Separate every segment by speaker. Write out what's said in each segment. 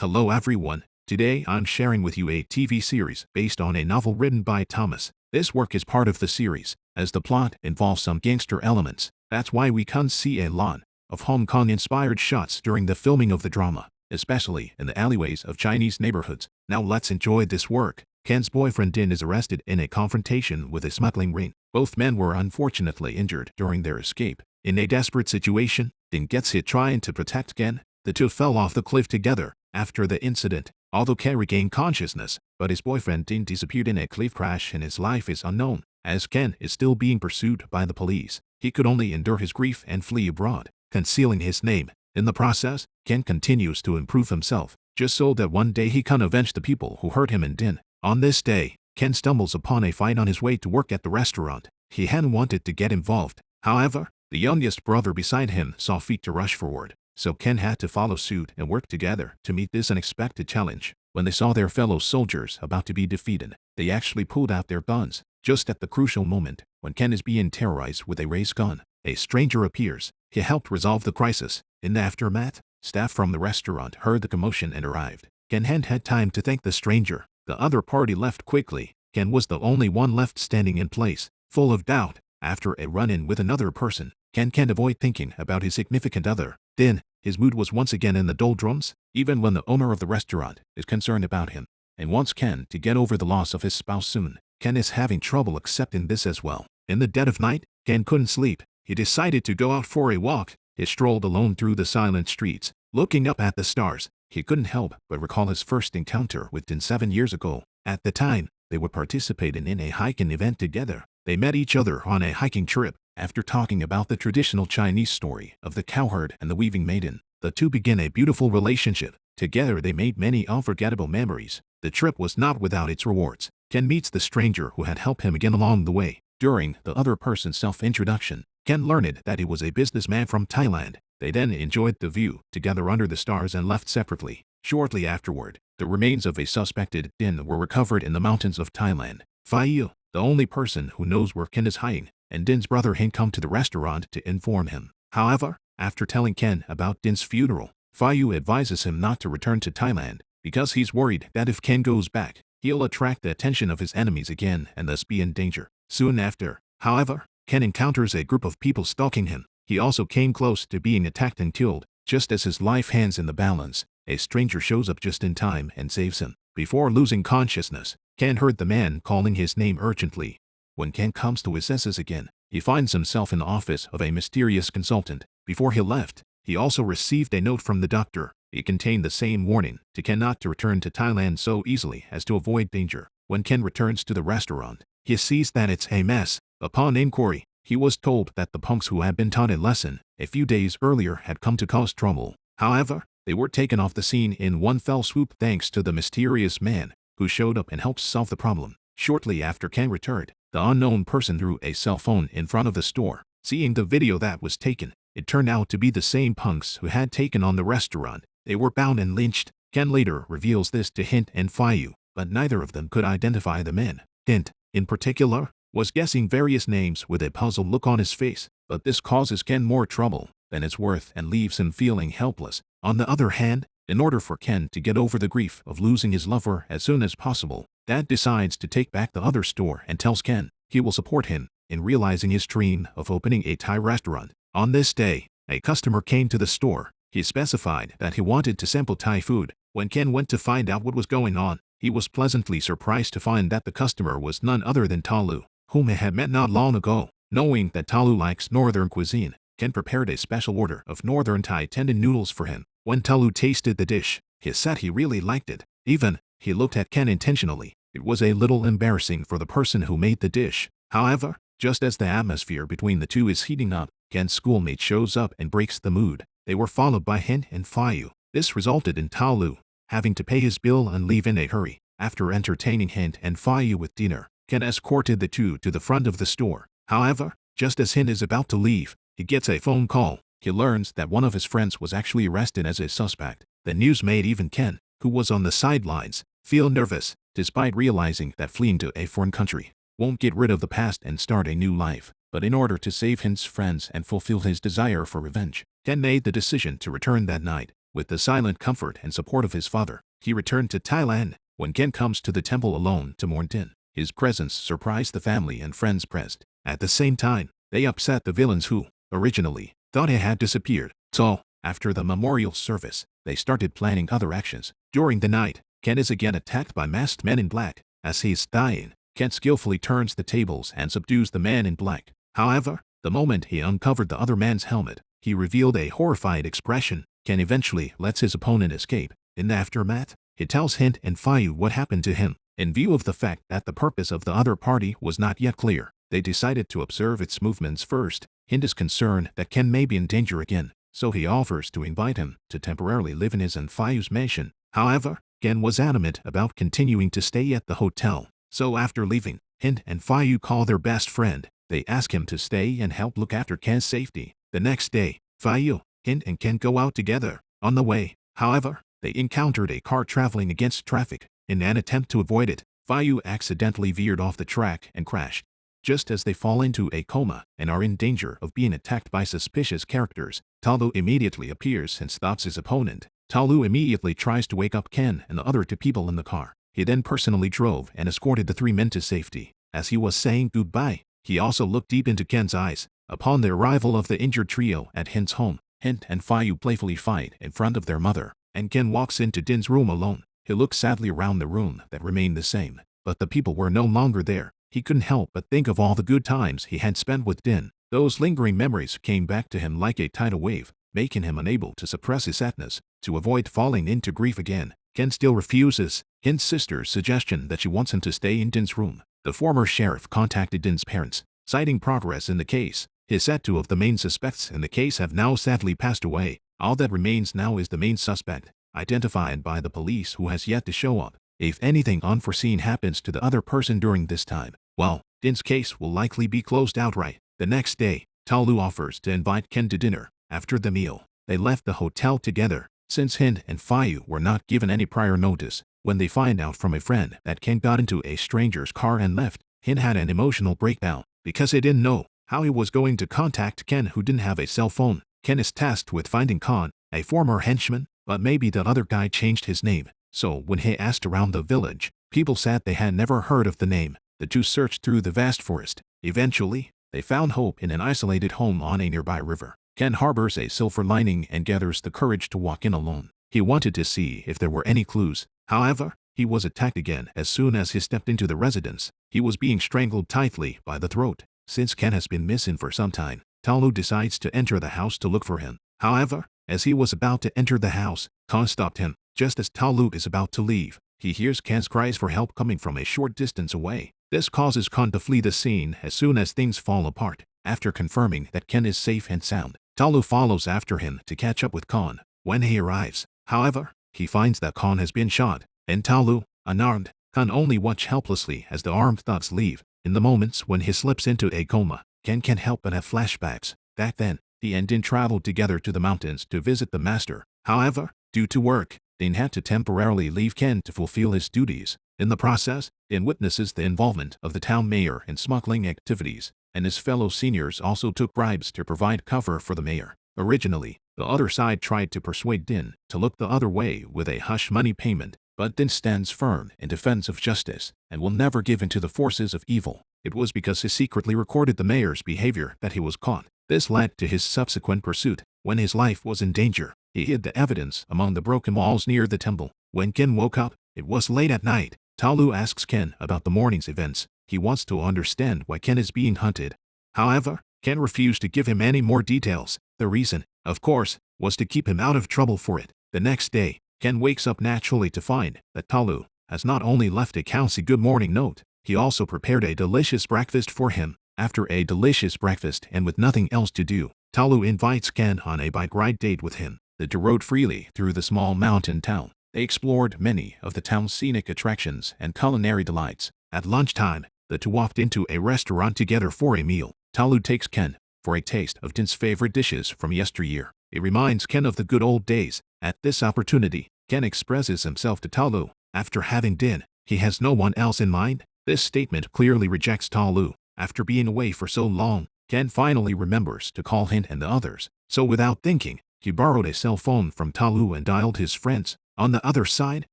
Speaker 1: Hello everyone, today I'm sharing with you a TV series based on a novel written by Thomas. This work is part of the series, as the plot involves some gangster elements. That's why we can see a lot of Hong Kong-inspired shots during the filming of the drama, especially in the alleyways of Chinese neighborhoods. Now let's enjoy this work. Ken's boyfriend Din is arrested in a confrontation with a smuggling ring. Both men were unfortunately injured during their escape. In a desperate situation, Din gets hit trying to protect Ken. The two fell off the cliff together. After the incident, although Ken regained consciousness, but his boyfriend Din disappeared in a cliff crash and his life is unknown. As Ken is still being pursued by the police, he could only endure his grief and flee abroad, concealing his name. In the process, Ken continues to improve himself, just so that one day he can avenge the people who hurt him and Din. On this day, Ken stumbles upon a fight on his way to work at the restaurant. He hadn't wanted to get involved. However, the youngest brother beside him saw fit to rush forward, so Ken had to follow suit and work together to meet this unexpected challenge. When they saw their fellow soldiers about to be defeated, they actually pulled out their guns. Just at the crucial moment, when Ken is being terrorized with a raised gun, a stranger appears. He helped resolve the crisis. In the aftermath, staff from the restaurant heard the commotion and arrived. Ken hadn't had time to thank the stranger. The other party left quickly. Ken was the only one left standing in place, full of doubt. After a run-in with another person, Ken can't avoid thinking about his significant other. Then, his mood was once again in the doldrums, even when the owner of the restaurant is concerned about him and wants Ken to get over the loss of his spouse soon. Ken is having trouble accepting this as well. In the dead of night, Ken couldn't sleep. He decided to go out for a walk. He strolled alone through the silent streets, looking up at the stars. He couldn't help but recall his first encounter with Din 7 years ago. At the time, they were participating in a hiking event together. They met each other on a hiking trip. After talking about the traditional Chinese story of the cowherd and the weaving maiden, the two began a beautiful relationship. Together they made many unforgettable memories. The trip was not without its rewards. Ken meets the stranger who had helped him again along the way. During the other person's self-introduction, Ken learned that he was a businessman from Thailand. They then enjoyed the view together under the stars and left separately. Shortly afterward, the remains of a suspected Din were recovered in the mountains of Thailand. Phahon, the only person who knows where Ken is hiding, and Din's brother had come to the restaurant to inform him. However, after telling Ken about Din's funeral, Phahon advises him not to return to Thailand because he's worried that if Ken goes back, he'll attract the attention of his enemies again and thus be in danger. Soon after, however, Ken encounters a group of people stalking him. He also came close to being attacked and killed. Just as his life hangs in the balance, a stranger shows up just in time and saves him. Before losing consciousness, Ken heard the man calling his name urgently. When Ken comes to his senses again, he finds himself in the office of a mysterious consultant. Before he left, he also received a note from the doctor. It contained the same warning to Ken not to return to Thailand so easily as to avoid danger. When Ken returns to the restaurant, he sees that it's a mess. Upon inquiry, he was told that the punks who had been taught a lesson a few days earlier had come to cause trouble. However, they were taken off the scene in one fell swoop thanks to the mysterious man who showed up and helped solve the problem. Shortly after Ken returned, the unknown person threw a cell phone in front of the store. Seeing the video that was taken, it turned out to be the same punks who had taken on the restaurant. They were bound and lynched. Ken later reveals this to Hint and Phahon, but neither of them could identify the men. Hint, in particular, was guessing various names with a puzzled look on his face, but this causes Ken more trouble than it's worth and leaves him feeling helpless. On the other hand, in order for Ken to get over the grief of losing his lover as soon as possible, Dad decides to take back the other store and tells Ken he will support him in realizing his dream of opening a Thai restaurant. On this day, a customer came to the store. He specified that he wanted to sample Thai food. When Ken went to find out what was going on, he was pleasantly surprised to find that the customer was none other than Talu, whom he had met not long ago. Knowing that Talu likes northern cuisine, Ken prepared a special order of northern Thai tendon noodles for him. When Talu tasted the dish, he said he really liked it. Even, he looked at Ken intentionally. It was a little embarrassing for the person who made the dish. However, just as the atmosphere between the two is heating up, Ken's schoolmate shows up and breaks the mood. They were followed by Hint and Phahon. This resulted in Talu having to pay his bill and leave in a hurry. After entertaining Hint and Phahon with dinner, Ken escorted the two to the front of the store. However, just as Hint is about to leave, he gets a phone call. He learns that one of his friends was actually arrested as a suspect. The news made even Ken, who was on the sidelines, feel nervous, despite realizing that fleeing to a foreign country won't get rid of the past and start a new life. But in order to save Hint's friends and fulfill his desire for revenge, Ken made the decision to return that night. With the silent comfort and support of his father, he returned to Thailand. When Ken comes to the temple alone to mourn Din, his presence surprised the family and friends present. At the same time, they upset the villains who, originally, thought he had disappeared. So, after the memorial service, they started planning other actions. During the night, Ken is again attacked by masked men in black. As he is dying, Ken skillfully turns the tables and subdues the man in black. However, the moment he uncovered the other man's helmet, he revealed a horrified expression. Ken eventually lets his opponent escape. In the aftermath, he tells Hint and Phahon what happened to him. In view of the fact that the purpose of the other party was not yet clear, they decided to observe its movements first. Hint is concerned that Ken may be in danger again, so he offers to invite him to temporarily live in his and Phahon's mansion. However, Ken was adamant about continuing to stay at the hotel. So after leaving, Hint and Phahon call their best friend. They ask him to stay and help look after Ken's safety. The next day, Phahon, Hint and Ken go out together. On the way, however, they encountered a car traveling against traffic. In an attempt to avoid it, Phahon accidentally veered off the track and crashed. Just as they fall into a coma and are in danger of being attacked by suspicious characters, Talu immediately appears and stops his opponent. Talu immediately tries to wake up Ken and the other two people in the car. He then personally drove and escorted the three men to safety. As he was saying goodbye, he also looked deep into Ken's eyes. Upon the arrival of the injured trio at Hint's home, Hint and Phahon playfully fight in front of their mother, and Ken walks into Din's room alone. He looks sadly around the room that remained the same, but the people were no longer there. He couldn't help but think of all the good times he had spent with Din. Those lingering memories came back to him like a tidal wave, making him unable to suppress his sadness. To avoid falling into grief again, Ken still refuses Hint's sister's suggestion that she wants him to stay in Din's room. The former sheriff contacted Din's parents, citing progress in the case. He said two of the main suspects in the case have now sadly passed away. All that remains now is the main suspect, identified by the police, who has yet to show up. If anything unforeseen happens to the other person during this time, well, Din's case will likely be closed outright. The next day, Talu offers to invite Ken to dinner. After the meal, they left the hotel together. Since Hint and Phahon were not given any prior notice, when they find out from a friend that Ken got into a stranger's car and left, Hint had an emotional breakdown because he didn't know how he was going to contact Ken, who didn't have a cell phone. Ken is tasked with finding Khan, a former henchman, but maybe the other guy changed his name. So when he asked around the village, people said they had never heard of the name. The two searched through the vast forest. Eventually, they found hope in an isolated home on a nearby river. Ken harbors a silver lining and gathers the courage to walk in alone. He wanted to see if there were any clues. However, he was attacked again as soon as he stepped into the residence. He was being strangled tightly by the throat. Since Ken has been missing for some time, Talu decides to enter the house to look for him. However, as he was about to enter the house, Khan stopped him. Just as Talu is about to leave, he hears Ken's cries for help coming from a short distance away. This causes Khan to flee the scene as soon as things fall apart. After confirming that Ken is safe and sound, Talu follows after him to catch up with Khan. When he arrives, however, he finds that Khan has been shot, and Talu, unarmed, can only watch helplessly as the armed thugs leave. In the moments when he slips into a coma, Ken can't help but have flashbacks. Back then, he and Din traveled together to the mountains to visit the master. However, due to work, Din had to temporarily leave Ken to fulfill his duties. In the process, Din witnesses the involvement of the town mayor in smuggling activities, and his fellow seniors also took bribes to provide cover for the mayor. Originally, the other side tried to persuade Din to look the other way with a hush money payment, but Din stands firm in defense of justice and will never give in to the forces of evil. It was because he secretly recorded the mayor's behavior that he was caught. This led to his subsequent pursuit. When his life was in danger, he hid the evidence among the broken walls near the temple. When Ken woke up, it was late at night. Talu asks Ken about the morning's events. He wants to understand why Ken is being hunted. However, Ken refused to give him any more details. The reason, of course, was to keep him out of trouble for it. The next day, Ken wakes up naturally to find that Talu has not only left a Kelsey good morning note, he also prepared a delicious breakfast for him. After a delicious breakfast and with nothing else to do, Talu invites Ken on a bike ride date with him. The two rode freely through the small mountain town. They explored many of the town's scenic attractions and culinary delights. At lunchtime, the two walked into a restaurant together for a meal. Talu takes Ken for a taste of Din's favorite dishes from yesteryear. It reminds Ken of the good old days. At this opportunity, Ken expresses himself to Talu. After having Din, he has no one else in mind. This statement clearly rejects Talu. After being away for so long, Ken finally remembers to call Hint and the others. So without thinking, He borrowed a cell phone from Talu and dialed his friends. On the other side,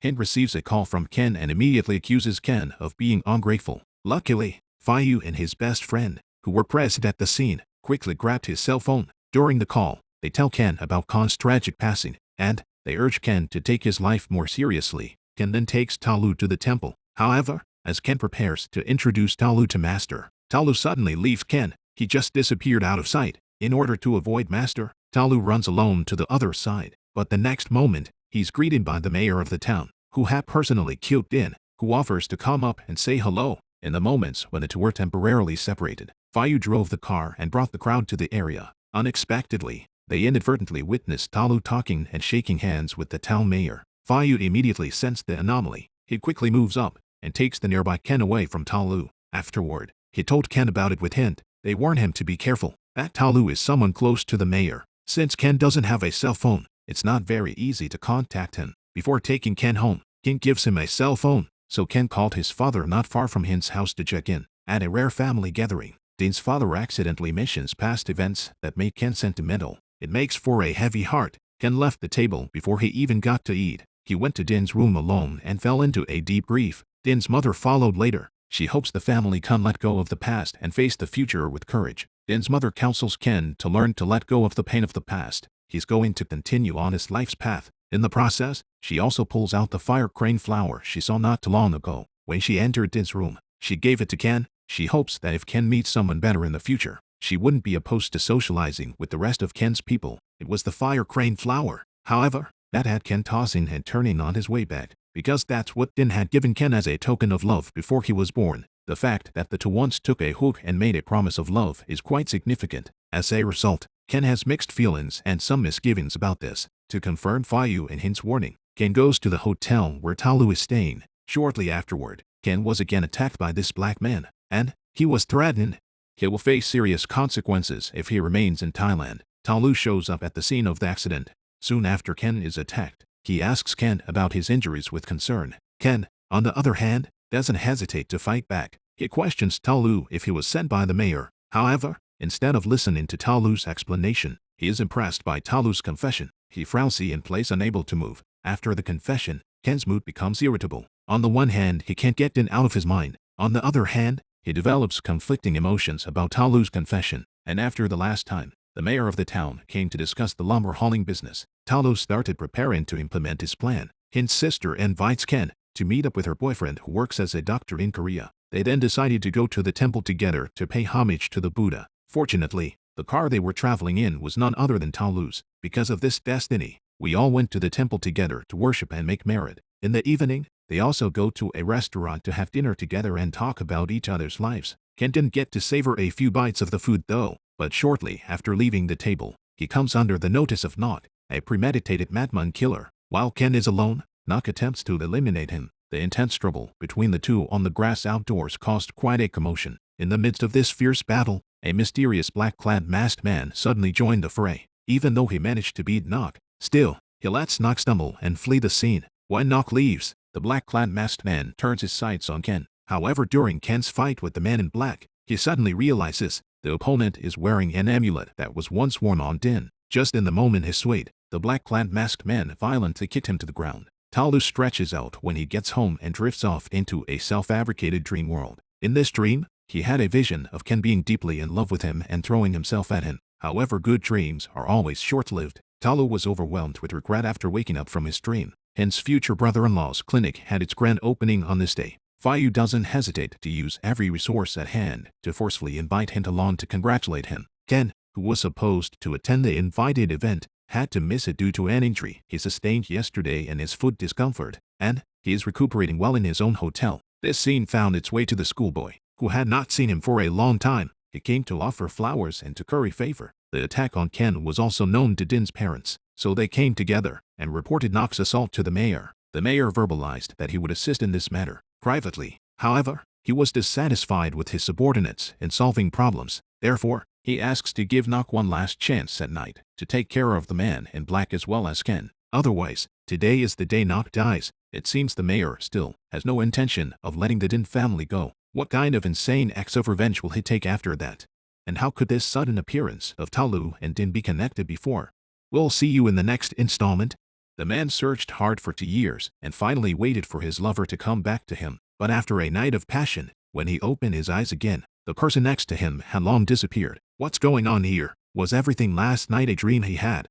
Speaker 1: Hin receives a call from Ken and immediately accuses Ken of being ungrateful. Luckily, Phahon and his best friend, who were present at the scene, quickly grabbed his cell phone. During the call, they tell Ken about Khan's tragic passing, and they urge Ken to take his life more seriously. Ken then takes Talu to the temple. However, as Ken prepares to introduce Talu to Master, Talu suddenly leaves Ken. He just disappeared out of sight. In order to avoid Master, Talu runs alone to the other side. But the next moment, he's greeted by the mayor of the town, who had personally killed Din, who offers to come up and say hello. In the moments when the two were temporarily separated, Phahon drove the car and brought the crowd to the area. Unexpectedly, they inadvertently witnessed Talu talking and shaking hands with the town mayor. Phahon immediately sensed the anomaly. He quickly moves up and takes the nearby Ken away from Talu. Afterward, he told Ken about it with hint. They warn him to be careful, that Talu is someone close to the mayor. Since Ken doesn't have a cell phone, it's not very easy to contact him. Before taking Ken home, Ken gives him a cell phone, so Ken called his father not far from Hin's house to check in. At a rare family gathering, Din's father accidentally mentions past events that made Ken sentimental. It makes for a heavy heart. Ken left the table before he even got to eat. He went to Din's room alone and fell into a deep grief. Din's mother followed later. She hopes the family can let go of the past and face the future with courage. Din's mother counsels Ken to learn to let go of the pain of the past. He's going to continue on his life's path. In the process, she also pulls out the fire crane flower she saw not too long ago. When she entered Din's room, she gave it to Ken. She hopes that if Ken meets someone better in the future, she wouldn't be opposed to socializing with the rest of Ken's people. It was the fire crane flower, however, that had Ken tossing and turning on his way back, because that's what Din had given Ken as a token of love before he was born. The fact that the two once took a hook and made a promise of love is quite significant. As a result, Ken has mixed feelings and some misgivings about this. To confirm Phahon and Hin's warning, Ken goes to the hotel where Talu is staying. Shortly afterward, Ken was again attacked by this black man, and he was threatened. He will face serious consequences if he remains in Thailand. Talu shows up at the scene of the accident. Soon after Ken is attacked, he asks Ken about his injuries with concern. Ken, on the other hand, doesn't hesitate to fight back. He questions Talu if he was sent by the mayor. However, instead of listening to Talu's explanation, he is impressed by Talu's confession. He frowsy in place, unable to move. After the confession, Ken's mood becomes irritable. On the one hand, he can't get Din out of his mind. On the other hand, he develops conflicting emotions about Talu's confession. And after the last time, the mayor of the town came to discuss the lumber hauling business, Talu started preparing to implement his plan. Hin's sister invites Ken to meet up with her boyfriend who works as a doctor in Korea. They then decided to go to the temple together to pay homage to the Buddha. Fortunately, the car they were traveling in was none other than Talu's. Because of this destiny, we all went to the temple together to worship and make merit. In the evening, they also go to a restaurant to have dinner together and talk about each other's lives. Ken didn't get to savor a few bites of the food though, but shortly after leaving the table, he comes under the notice of Nok, a premeditated madman killer. While Ken is alone, Nok attempts to eliminate him. The intense struggle between the two on the grass outdoors caused quite a commotion. In the midst of this fierce battle, a mysterious black-clad masked man suddenly joined the fray. Even though he managed to beat Nok, still, he lets Nok stumble and flee the scene. When Nok leaves, the black-clad masked man turns his sights on Ken. However, during Ken's fight with the man in black, he suddenly realizes the opponent is wearing an amulet that was once worn on Din. Just in the moment he swayed, the black-clad masked man violently kicked him to the ground. Talu stretches out when he gets home and drifts off into a self-fabricated dream world. In this dream, he had a vision of Ken being deeply in love with him and throwing himself at him. However, good dreams are always short-lived. Talu was overwhelmed with regret after waking up from his dream. Hin's future brother-in-law's clinic had its grand opening on this day. Phahon doesn't hesitate to use every resource at hand to forcefully invite Hin along to congratulate him. Ken, who was supposed to attend the invited event, had to miss it due to an injury he sustained yesterday and his foot discomfort, and he is recuperating well in his own hotel. This scene found its way to the schoolboy, who had not seen him for a long time. He came to offer flowers and to curry favor. The attack on Ken was also known to Din's parents, so they came together and reported Nok's assault to the mayor. The mayor verbalized that he would assist in this matter privately. However, he was dissatisfied with his subordinates in solving problems. Therefore, he asks to give Nok one last chance at night to take care of the man in black as well as Ken. Otherwise, today is the day Nok dies. It seems the mayor still has no intention of letting the Din family go. What kind of insane acts of revenge will he take after that? And how could this sudden appearance of Talu and Din be connected before? We'll see you in the next installment. The man searched hard for 2 years and finally waited for his lover to come back to him. But after a night of passion, when he opened his eyes again, the person next to him had long disappeared. What's going on here? Was everything last night a dream he had?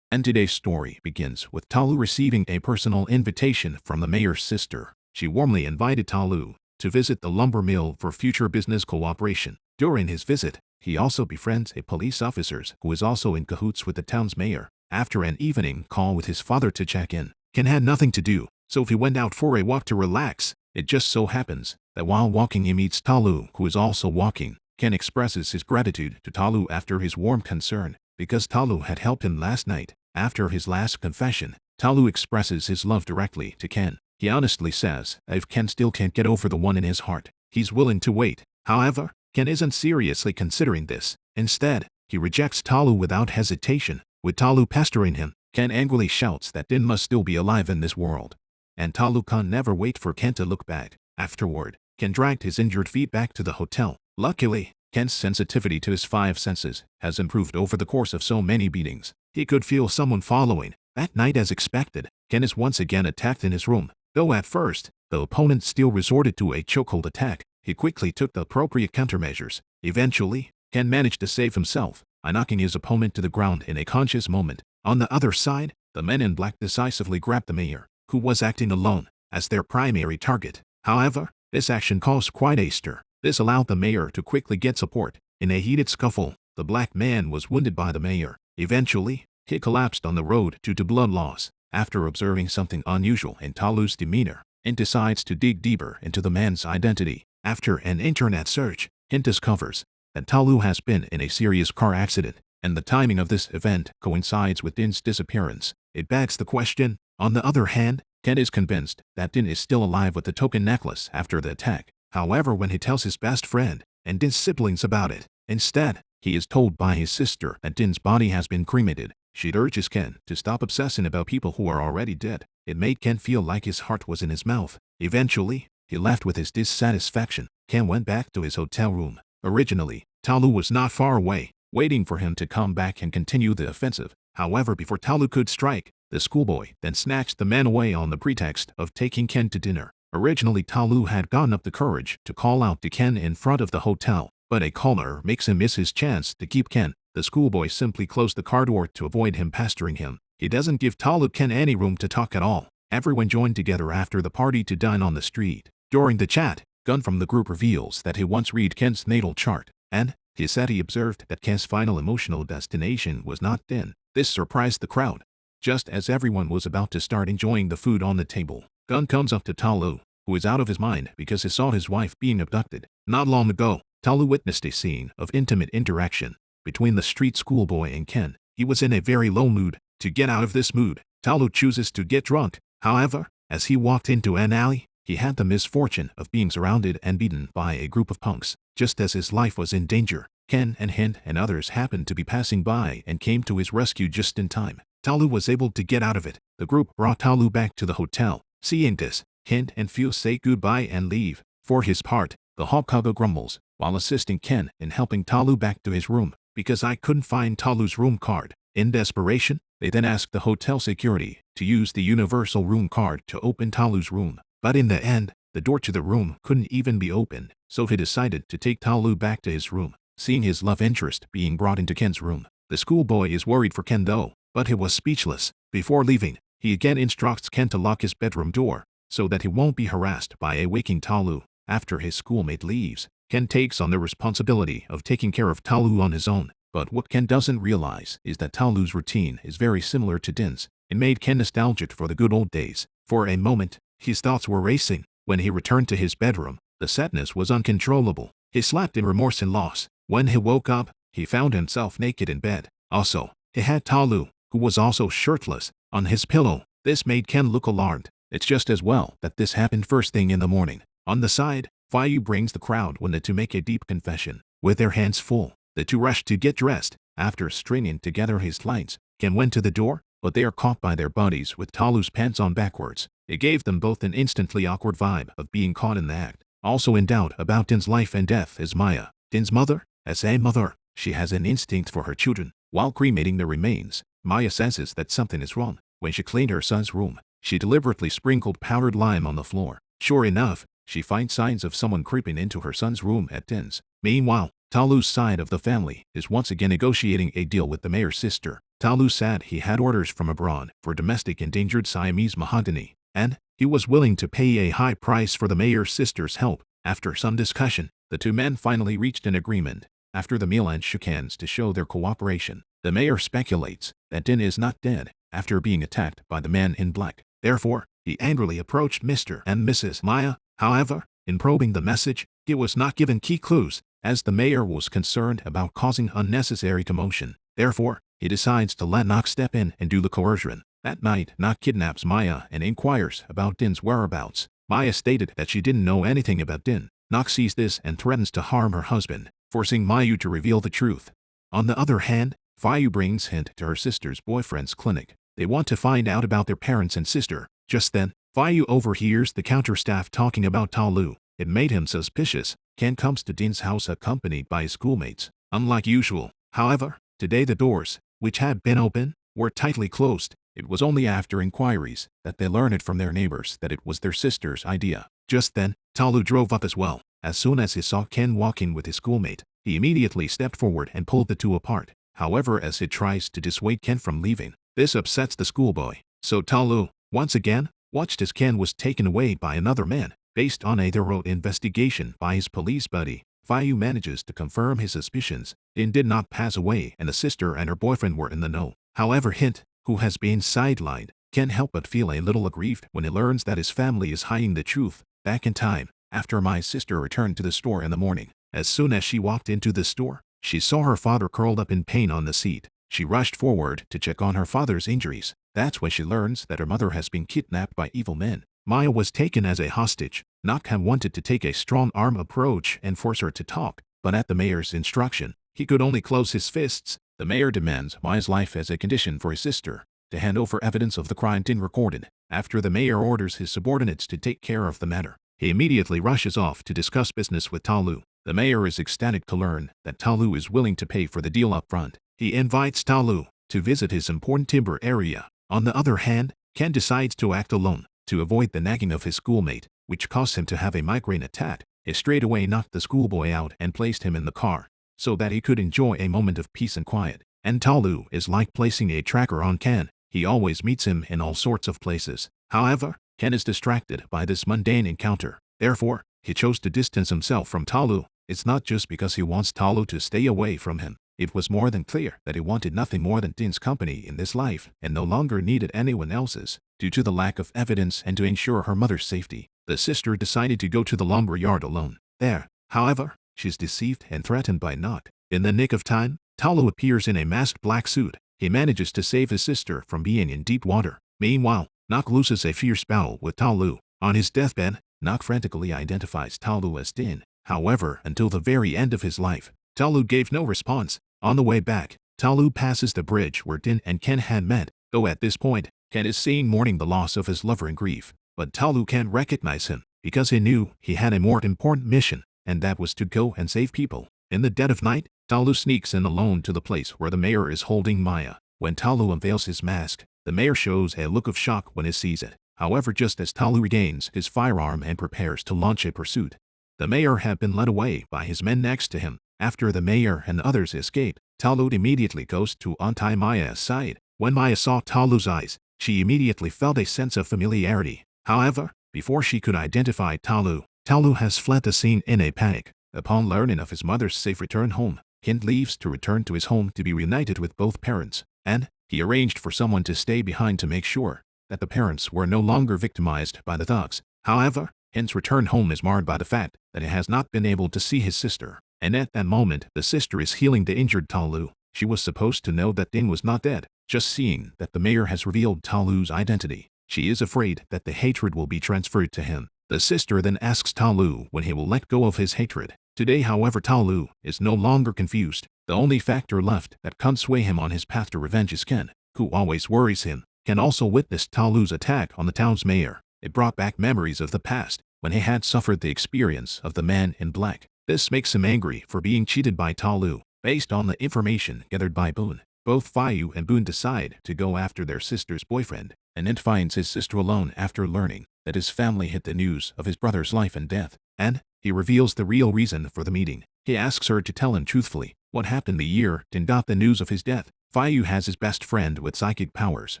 Speaker 1: And today's story begins with Talu receiving a personal invitation from the mayor's sister. She warmly invited Talu to visit the lumber mill for future business cooperation. During his visit, he also befriends a police officer who is also in cahoots with the town's mayor. After an evening call with his father to check in, Ken had nothing to do, so he went out for a walk to relax. It just so happens that while walking he meets Talu, who is also walking. Ken expresses his gratitude to Talu after his warm concern, because Talu had helped him last night. After his last confession, Talu expresses his love directly to Ken. He honestly says that if Ken still can't get over the one in his heart, he's willing to wait. However, Ken isn't seriously considering this. Instead, he rejects Talu without hesitation. With Talu pestering him, Ken angrily shouts that Din must still be alive in this world. And Talu can't never wait for Ken to look back. Afterward, Ken dragged his injured feet back to the hotel. Luckily, Ken's sensitivity to his 5 senses has improved over the course of so many beatings. He could feel someone following. That night, as expected, Ken is once again attacked in his room. Though at first, the opponent still resorted to a chokehold attack, he quickly took the appropriate countermeasures. Eventually, Ken managed to save himself by knocking his opponent to the ground in a conscious moment. On the other side, the men in black decisively grabbed the mayor, who was acting alone, as their primary target. However, this action caused quite a stir. This allowed the mayor to quickly get support. In a heated scuffle, the black man was wounded by the mayor. Eventually, he collapsed on the road due to blood loss. After observing something unusual in Talu's demeanor, Ken decides to dig deeper into the man's identity. After an internet search, Ken discovers that Talu has been in a serious car accident, and the timing of this event coincides with Din's disappearance. It begs the question. On the other hand, Ken is convinced that Din is still alive with the token necklace after the attack. However, when he tells his best friend and Din's siblings about it, instead, he is told by his sister that Din's body has been cremated. She urges Ken to stop obsessing about people who are already dead. It made Ken feel like his heart was in his mouth. Eventually, he left with his dissatisfaction. Ken went back to his hotel room. Originally, Talu was not far away, waiting for him to come back and continue the offensive. However, before Talu could strike, the schoolboy then snatched the man away on the pretext of taking Ken to dinner. Originally, Talu had gotten up the courage to call out to Ken in front of the hotel, but a caller makes him miss his chance to keep Ken. The schoolboy simply closed the car door to avoid him pestering him. He doesn't give Talu Ken any room to talk at all. Everyone joined together after the party to dine on the street. During the chat, Gun from the group reveals that he once read Ken's natal chart, and he said he observed that Ken's final emotional destination was not Din. This surprised the crowd. Just as everyone was about to start enjoying the food on the table, Gun comes up to Talu, who is out of his mind because he saw his wife being abducted. Not long ago, Talu witnessed a scene of intimate interaction between the street schoolboy and Ken. He was in a very low mood. To get out of this mood, Talu chooses to get drunk. However, as he walked into an alley, he had the misfortune of being surrounded and beaten by a group of punks. Just as his life was in danger, Ken and Hint and others happened to be passing by and came to his rescue just in time. Talu was able to get out of it. The group brought Talu back to the hotel. Seeing this, Hint and Phil say goodbye and leave. For his part, the Hokage grumbles while assisting Ken in helping Talu back to his room. Because I couldn't find Talu's room card. In desperation, they then asked the hotel security to use the universal room card to open Talu's room. But in the end, the door to the room couldn't even be opened, so he decided to take Talu back to his room. Seeing his love interest being brought into Ken's room, the schoolboy is worried for Ken though, but he was speechless. Before leaving, he again instructs Ken to lock his bedroom door, so that he won't be harassed by a waking Talu. After his schoolmate leaves, Ken takes on the responsibility of taking care of Talu on his own. But what Ken doesn't realize is that Talu's routine is very similar to Din's. It made Ken nostalgic for the good old days. For a moment, his thoughts were racing. When he returned to his bedroom, the sadness was uncontrollable. He slept in remorse and loss. When he woke up, he found himself naked in bed. Also, he had Talu, who was also shirtless, on his pillow. This made Ken look alarmed. It's just as well that this happened first thing in the morning. On the side, Phahon brings the crowd wanted to make a deep confession. With their hands full, the two rushed to get dressed. After stringing together his lines, Ken went to the door, but they are caught by their buddies with Talu's pants on backwards. It gave them both an instantly awkward vibe of being caught in the act. Also in doubt about Din's life and death is Maya, Din's mother. As a mother, she has an instinct for her children. While cremating the remains, Maya senses that something is wrong. When she cleaned her son's room, she deliberately sprinkled powdered lime on the floor. Sure enough, she finds signs of someone creeping into her son's room at Din's. Meanwhile, Talu's side of the family is once again negotiating a deal with the mayor's sister. Talu said he had orders from abroad for domestic endangered Siamese mahogany, and he was willing to pay a high price for the mayor's sister's help. After some discussion, the two men finally reached an agreement. After the meal and shook hands to show their cooperation, the mayor speculates that Din is not dead after being attacked by the man in black. Therefore, he angrily approached Mr. and Mrs. Maya. However, in probing the message, he was not given key clues, as the mayor was concerned about causing unnecessary commotion. Therefore, he decides to let Nok step in and do the coercion. That night, Nok kidnaps Maya and inquires about Din's whereabouts. Maya stated that she didn't know anything about Din. Nok sees this and threatens to harm her husband, forcing Mayu to reveal the truth. On the other hand, Fayu brings Hint to her sister's boyfriend's clinic. They want to find out about their parents and sister. Just then, Fayu overhears the counter staff talking about Talu. It made him suspicious. Ken comes to Din's house accompanied by his schoolmates. Unlike usual, however, today the doors, which had been open, were tightly closed. It was only after inquiries that they learned from their neighbors that it was their sister's idea. Just then, Talu drove up as well. As soon as he saw Ken walking with his schoolmate, he immediately stepped forward and pulled the two apart. However, as he tries to dissuade Ken from leaving, this upsets the schoolboy. So Talu, once again, watched as Ken was taken away by another man. Based on a thorough investigation by his police buddy, Fayu manages to confirm his suspicions. Din did not pass away and the sister and her boyfriend were in the know. However, Hint, who has been sidelined, can't help but feel a little aggrieved when he learns that his family is hiding the truth. Back in time, after my sister returned to the store in the morning, as soon as she walked into the store, she saw her father curled up in pain on the seat. She rushed forward to check on her father's injuries. That's when she learns that her mother has been kidnapped by evil men. Maya was taken as a hostage. Nok had wanted to take a strong-arm approach and force her to talk, but at the mayor's instruction, he could only close his fists. The mayor demands Maya's life as a condition for his sister to hand over evidence of the crime Din recorded. After the mayor orders his subordinates to take care of the matter, he immediately rushes off to discuss business with Talu. The mayor is ecstatic to learn that Talu is willing to pay for the deal up front. He invites Talu to visit his important timber area. On the other hand, Ken decides to act alone to avoid the nagging of his schoolmate, which caused him to have a migraine attack. He straightaway knocked the schoolboy out and placed him in the car, so that he could enjoy a moment of peace and quiet. And Talu is like placing a tracker on Ken. He always meets him in all sorts of places. However, Ken is distracted by this mundane encounter. Therefore, he chose to distance himself from Talu. It's not just because he wants Talu to stay away from him. It was more than clear that he wanted nothing more than Din's company in this life and no longer needed anyone else's. Due to the lack of evidence and to ensure her mother's safety, the sister decided to go to the lumber yard alone. There, however, she's deceived and threatened by Nok. In the nick of time, Talu appears in a masked black suit. He manages to save his sister from being in deep water. Meanwhile, Nok loses a fierce battle with Talu. On his deathbed, Nok frantically identifies Talu as Din. However, until the very end of his life, Talu gave no response. On the way back, Talu passes the bridge where Din and Ken had met, though at this point, Ken is seen mourning the loss of his lover in grief. But Talu can't recognize him, because he knew he had a more important mission, and that was to go and save people. In the dead of night, Talu sneaks in alone to the place where the mayor is holding Maya. When Talu unveils his mask, the mayor shows a look of shock when he sees it. However, just as Talu regains his firearm and prepares to launch a pursuit, the mayor had been led away by his men next to him. After the mayor and others escape, Talu immediately goes to untie Maya's side. When Maya saw Talu's eyes, she immediately felt a sense of familiarity. However, before she could identify Talu, Talu has fled the scene in a panic. Upon learning of his mother's safe return home, Ken leaves to return to his home to be reunited with both parents, and he arranged for someone to stay behind to make sure that the parents were no longer victimized by the thugs. However, Ken's return home is marred by the fact that he has not been able to see his sister. And at that moment, the sister is healing the injured Talu. She was supposed to know that Din was not dead. Just seeing that the mayor has revealed Talu's identity, she is afraid that the hatred will be transferred to him. The sister then asks Talu when he will let go of his hatred. Today, however, Talu is no longer confused. The only factor left that can sway him on his path to revenge is Ken, who always worries him. Ken also witnessed Talu's attack on the town's mayor. It brought back memories of the past, when he had suffered the experience of the man in black. This makes him angry for being cheated by Talu. Based on the information gathered by Phun, both Phahon and Phun decide to go after their sister's boyfriend, and then finds his sister alone after learning that his family hid the news of his brother's life and death, and he reveals the real reason for the meeting. He asks her to tell him truthfully what happened the year Din got the news of his death. Phahon has his best friend with psychic powers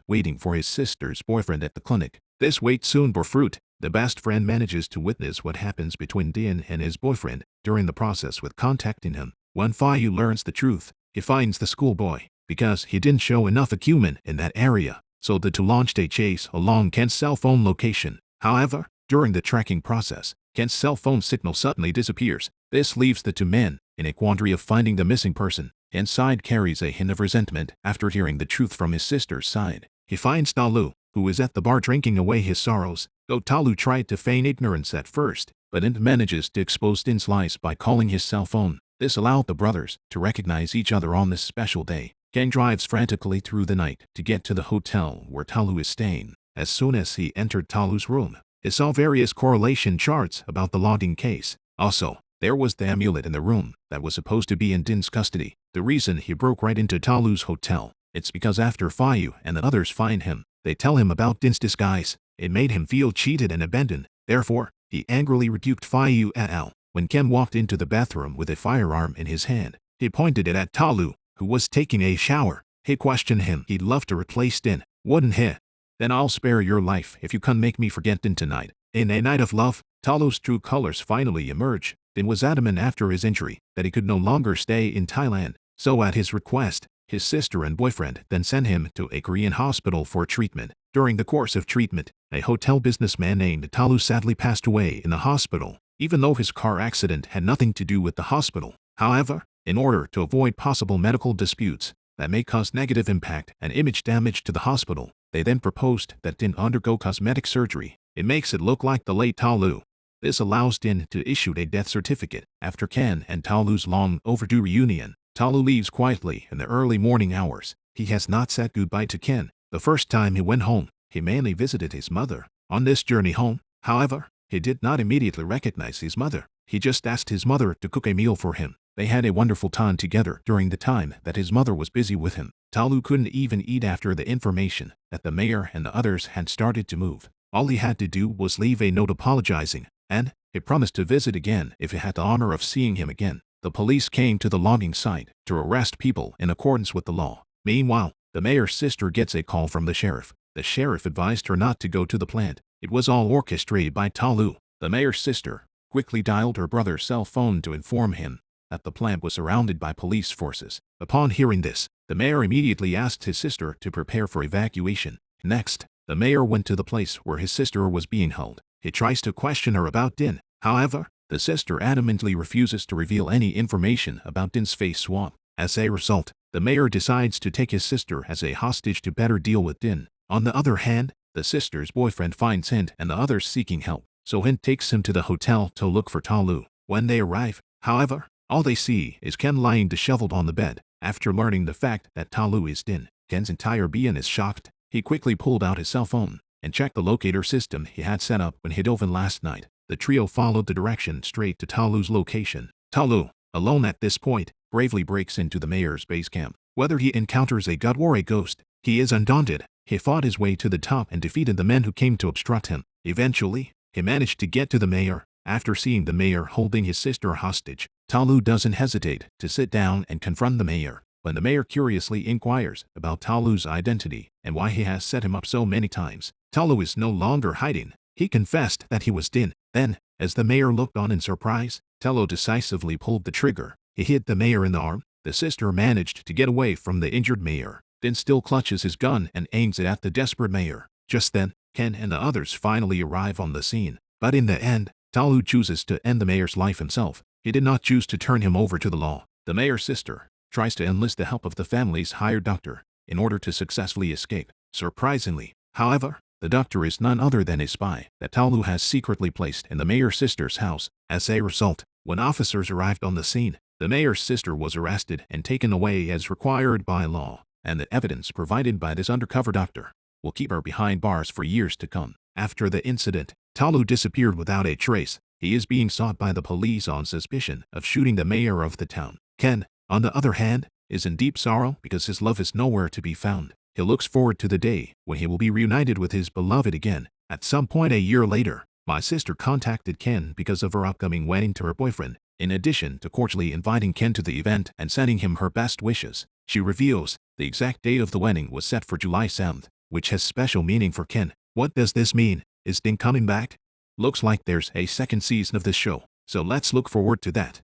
Speaker 1: waiting for his sister's boyfriend at the clinic. This wait soon bore fruit. The best friend manages to witness what happens between Din and his boyfriend during the process with contacting him. When Phahon learns the truth, he finds the schoolboy because he didn't show enough acumen in that area, so the two launched a chase along Ken's cell phone location. However, during the tracking process, Ken's cell phone signal suddenly disappears. This leaves the two men in a quandary of finding the missing person. Ken's side carries a hint of resentment after hearing the truth from his sister's side. He finds Talu, who is at the bar drinking away his sorrows. Though Talu tried to feign ignorance at first, but Din manages to expose Din's lies by calling his cell phone. This allowed the brothers to recognize each other on this special day. Ken drives frantically through the night to get to the hotel where Talu is staying. As soon as he entered Talu's room, he saw various correlation charts about the logging case. Also, there was the amulet in the room that was supposed to be in Din's custody. The reason he broke right into Talu's hotel, it's because after Phahon and the others find him, they tell him about Din's disguise. It made him feel cheated and abandoned. Therefore, he angrily rebuked Phahon al. When Ken walked into the bathroom with a firearm in his hand, he pointed it at Talu, who was taking a shower. He questioned him. He'd love to replace Din, wouldn't he? Then I'll spare your life if you can't make me forget Din tonight. In a night of love, Talu's true colors finally emerge. Din was adamant after his injury that he could no longer stay in Thailand, so at his request, his sister and boyfriend then sent him to a Korean hospital for treatment. During the course of treatment, a hotel businessman named Talu sadly passed away in the hospital, even though his car accident had nothing to do with the hospital. However, in order to avoid possible medical disputes that may cause negative impact and image damage to the hospital, they then proposed that Din undergo cosmetic surgery. It makes it look like the late Talu. This allows Din to issue a death certificate. After Ken and Talu's long overdue reunion, Talu leaves quietly in the early morning hours. He has not said goodbye to Ken. The first time he went home, he mainly visited his mother. On this journey home, however, he did not immediately recognize his mother. He just asked his mother to cook a meal for him. They had a wonderful time together during the time that his mother was busy with him. Talu couldn't even eat after the information that the mayor and the others had started to move. All he had to do was leave a note apologizing, and he promised to visit again if he had the honor of seeing him again. The police came to the logging site to arrest people in accordance with the law. Meanwhile, the mayor's sister gets a call from the sheriff. The sheriff advised her not to go to the plant. It was all orchestrated by Talu. The mayor's sister quickly dialed her brother's cell phone to inform him that the plant was surrounded by police forces. Upon hearing this, the mayor immediately asked his sister to prepare for evacuation. Next, the mayor went to the place where his sister was being held. He tries to question her about Din. However, the sister adamantly refuses to reveal any information about Din's face swap. As a result, the mayor decides to take his sister as a hostage to better deal with Din. On the other hand, the sister's boyfriend finds Hint and the others seeking help, so Hint takes him to the hotel to look for Talu. When they arrive, however, all they see is Ken lying disheveled on the bed. After learning the fact that Talu is Din, Ken's entire being is shocked. He quickly pulled out his cell phone and checked the locator system he had set up when he dove in last night. The trio followed the direction straight to Talu's location. Talu, alone at this point, bravely breaks into the mayor's base camp. Whether he encounters a god or a ghost, he is undaunted. He fought his way to the top and defeated the men who came to obstruct him. Eventually, he managed to get to the mayor. After seeing the mayor holding his sister hostage, Talu doesn't hesitate to sit down and confront the mayor. When the mayor curiously inquires about Talu's identity and why he has set him up so many times, Talu is no longer hiding. He confessed that he was Din. Then, as the mayor looked on in surprise, Talu decisively pulled the trigger. He hit the mayor in the arm. The sister managed to get away from the injured mayor. Din still clutches his gun and aims it at the desperate mayor. Just then, Ken and the others finally arrive on the scene. But in the end, Talu chooses to end the mayor's life himself. He did not choose to turn him over to the law. The mayor's sister tries to enlist the help of the family's hired doctor in order to successfully escape. Surprisingly, however, the doctor is none other than a spy that Talu has secretly placed in the mayor's sister's house. As a result, when officers arrived on the scene, the mayor's sister was arrested and taken away as required by law, and the evidence provided by this undercover doctor will keep her behind bars for years to come. After the incident, Talu disappeared without a trace. He is being sought by the police on suspicion of shooting the mayor of the town. Ken, on the other hand, is in deep sorrow because his love is nowhere to be found. He looks forward to the day when he will be reunited with his beloved again. At some point a year later, my sister contacted Ken because of her upcoming wedding to her boyfriend. In addition to cordially inviting Ken to the event and sending him her best wishes, she reveals the exact date of the wedding was set for July 7th, which has special meaning for Ken. What does this mean? Is Ding coming back? Looks like there's a second season of this show, so let's look forward to that.